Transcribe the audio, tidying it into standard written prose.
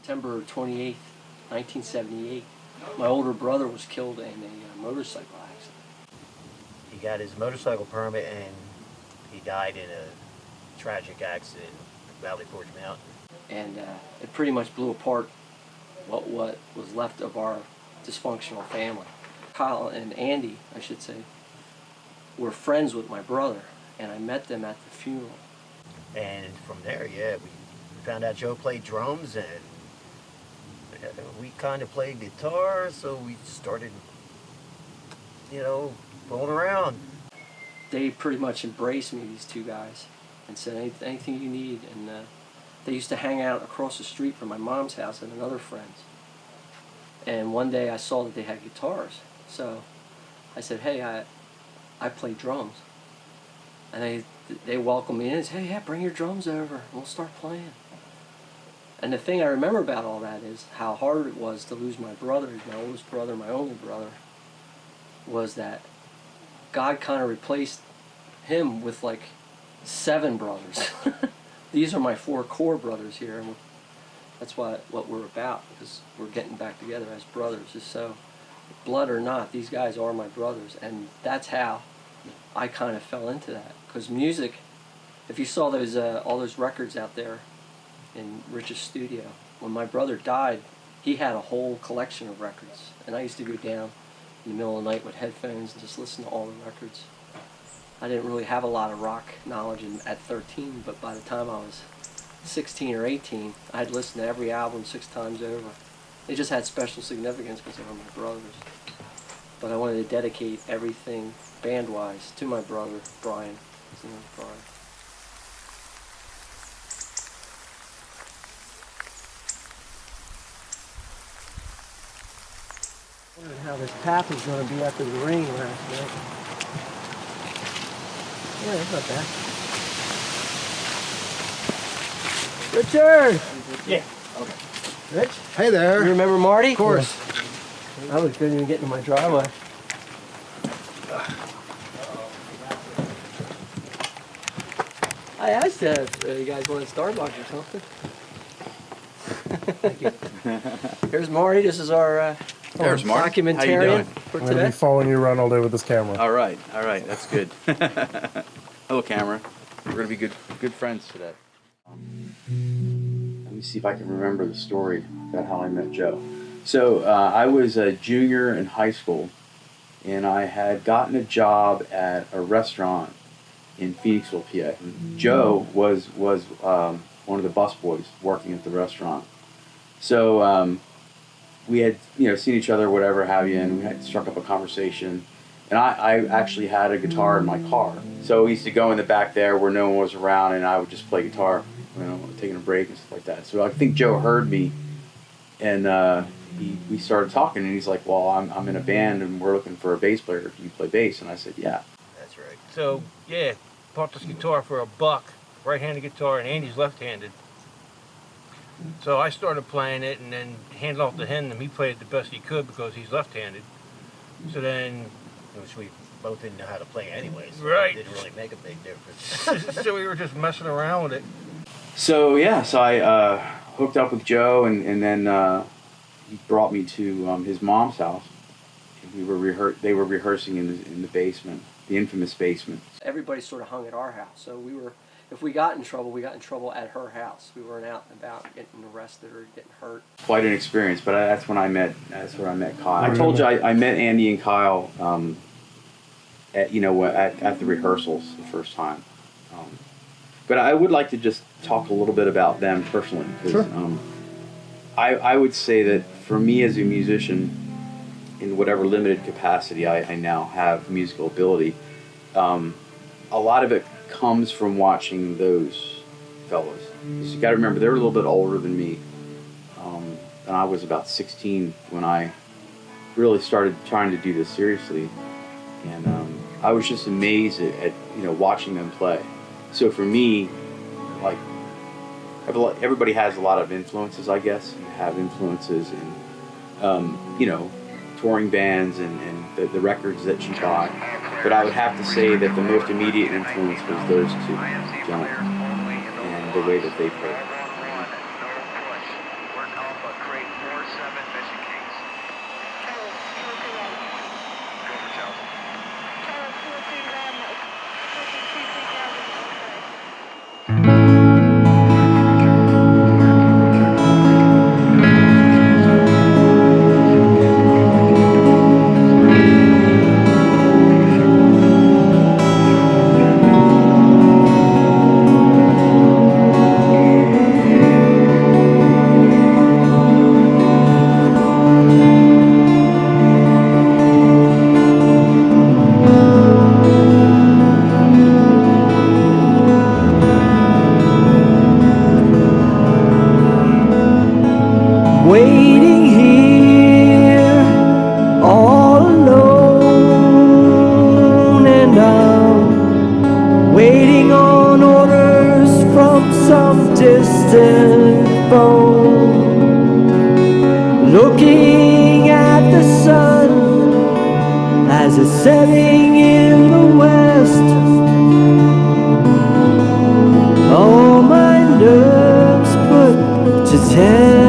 September 28th, 1978, my older brother was killed in a motorcycle accident. He got his motorcycle permit and he died in a tragic accident in Valley Forge Mountain. And it pretty much blew apart what was left of our dysfunctional family. Kyle and Andy, I should say, were friends with my brother, and I met them at the funeral. And from there, yeah, we found out Joe played drums, and we kind of played guitar, so we started, fooling around. They pretty much embraced me, these two guys, and said, anything you need. And they used to hang out across the street from my mom's house and another friend's. And one day I saw that they had guitars. So I said, hey, I play drums. And they welcomed me in and said, hey, yeah, bring your drums over and we'll start playing. And the thing I remember about all that is how hard it was to lose my brother, my oldest brother, my only brother, was that God kind of replaced him with like 7 brothers. These are my 4 core brothers here, and that's what we're about, because we're getting back together as brothers. So, blood or not, these guys are my brothers, and that's how I kind of fell into that. Because music, if you saw those all those records out there in Rich's studio, when my brother died, he had a whole collection of records, and I used to go down in the middle of the night with headphones and just listen to all the records. I didn't really have a lot of rock knowledge at 13, but by the time I was 16 or 18, I had listened to every album 6 times over. They just had special significance because they were my brothers. But I wanted to dedicate everything band-wise to my brother, Brian. His name is Brian. I wondered how this path was going to be after the rain last night. Yeah, that's not bad. Richard! Yeah. Okay. Rich? Hey there. You remember Marty? Of course. I couldn't even get into my driveway. I asked if you guys wanted Starbucks or something. Thank you. Here's Marty. This is our There's Marty. documentarian How you doing? for I'm going to today. be following you around all day with this camera. All right, that's good. Hello, camera. We're gonna be good friends today. Let me see if I can remember the story about how I met Joe. So I was a junior in high school, and I had gotten a job at a restaurant in Phoenixville, PA. Joe was one of the busboys working at the restaurant. So we had seen each other, whatever have you, and we had struck up a conversation. And I actually had a guitar in my car. So we used to go in the back there where no one was around, and I would just play guitar, taking a break and stuff like that. So I think Joe heard me, and we started talking, and he's like, well, I'm in a band, and we're looking for a bass player. Do you play bass? And I said, yeah. That's right. So, yeah, bought this guitar for $1, right-handed guitar, and Andy's left-handed. So I started playing it and then handed off to him, and he played it the best he could because he's left-handed. So then, which we both didn't know how to play anyways. So Right. It didn't really make a big difference. So we were just messing around with it. So I hooked up with Joe, and then he brought me to his mom's house. And they were rehearsing in the basement, the infamous basement. Everybody sort of hung at our house, so if we got in trouble at her house. We weren't out and about getting arrested or getting hurt. Quite an experience, but that's when I met Kyle. I told you I met Andy and Kyle at the rehearsals the first time. But I would like to just talk a little bit about them personally, because I would say that for me as a musician, in whatever limited capacity I now have musical ability, a lot of it comes from watching those fellows. Because you got to remember, they're a little bit older than me, and I was about 16 when I really started trying to do this seriously. And I was just amazed at watching them play. So for me, like, everybody has a lot of influences, I guess. You have influences in touring bands and the records that you buy. But I would have to say that the most immediate influence was those two gentlemen and the way that they played. Waiting here all alone, and I'm waiting on orders from some distant phone, looking at the sun as it's setting in the west. All my nerves put to test.